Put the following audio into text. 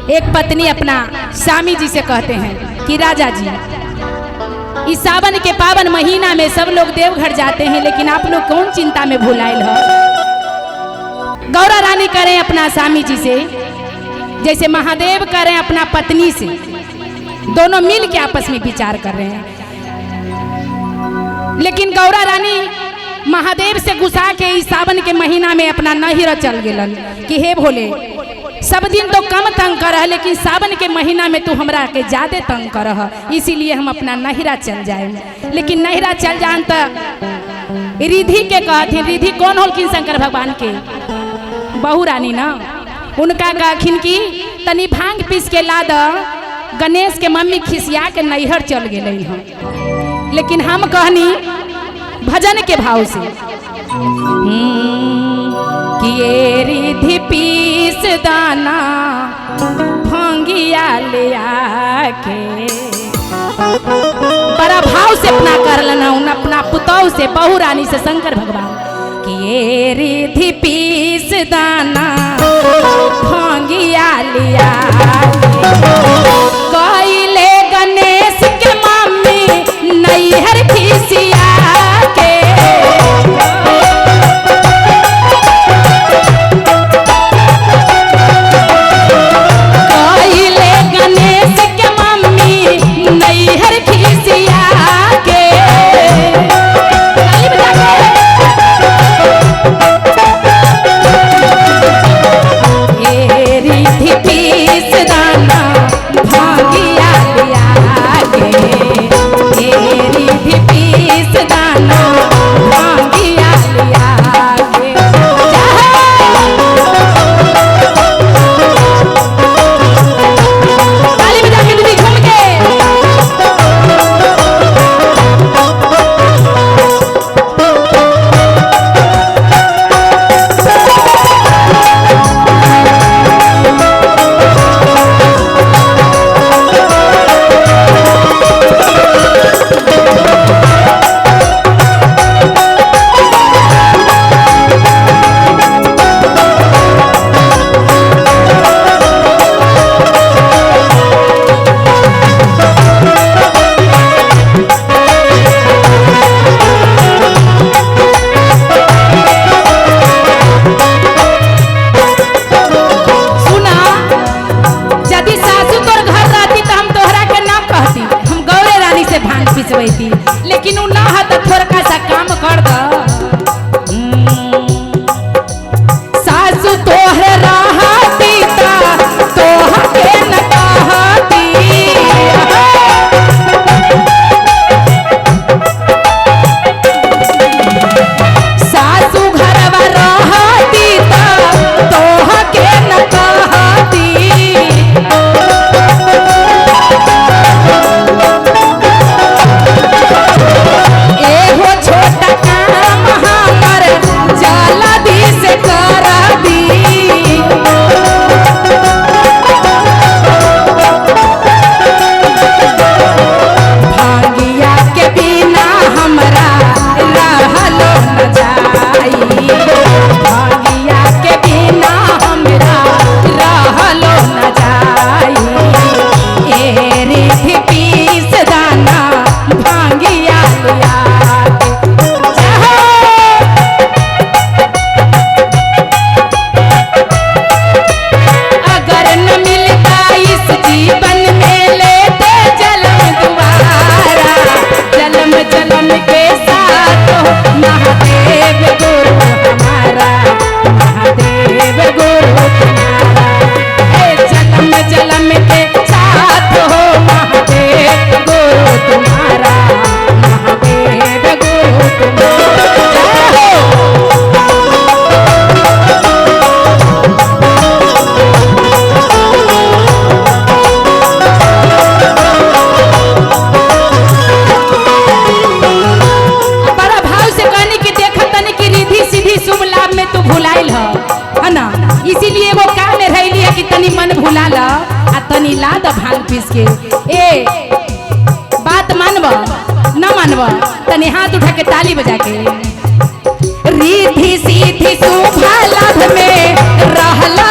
एक पत्नी अपना स्वामी जी से कहते हैं कि राजा जी, इस सावन के पावन महीना में सब लोग देवघर जाते हैं, लेकिन आप लोग कौन चिंता में भुलाइल हो। गौरा रानी करें अपना स्वामी जी से जैसे महादेव करें अपना पत्नी से, दोनों मिल के आपस में विचार कर रहे हैं। लेकिन गौरा रानी महादेव से गुस्सा के इस सावन के महीना में अपना नहिरा चल गेलन कि हे भोले, सब दिन तो कम तंग कर, लेकिन सावन के महीना में तू हमरा के ज्यादा तंग कर, इसीलिए हम अपना नहिरा चल जाए। लेकिन नहिरा चल जान तो रिधि के कहथिन, रिधि कौन होलखिन? शंकर भगवान के बहू रानी ना। उनका कहखिन कि तनी भांग पीस के ला द। गणेश के मम्मी खिसिया के नैहर चल गए हैं। लेकिन हम कहनी भजन के भाव से कि ये रिधि पीस दाना भंगिया ले आके, बड़ा भाव से अपना कर लेना उन अपना पुतौ से, बहू रानी से शंकर भगवान कि ये रिधि पीस दाना भंगिया ले आके, कइले गणेश के मम्मी नैहर खिसिया के, लेकिन उ ना है तो थोड़ा सा काम कर दो। सासु तोहरे रहती तोहके न कहती, सासु घरवा रहती तोहके न कहती, इसीलिए वो काम में रही है कि तनी मन भुला ला आ तनी ला द भांग पीस के। ए बात मानब न मानब तनी हाथ उठा के ताली बजा के। रिधि सीधी शुभ लाभ में रहला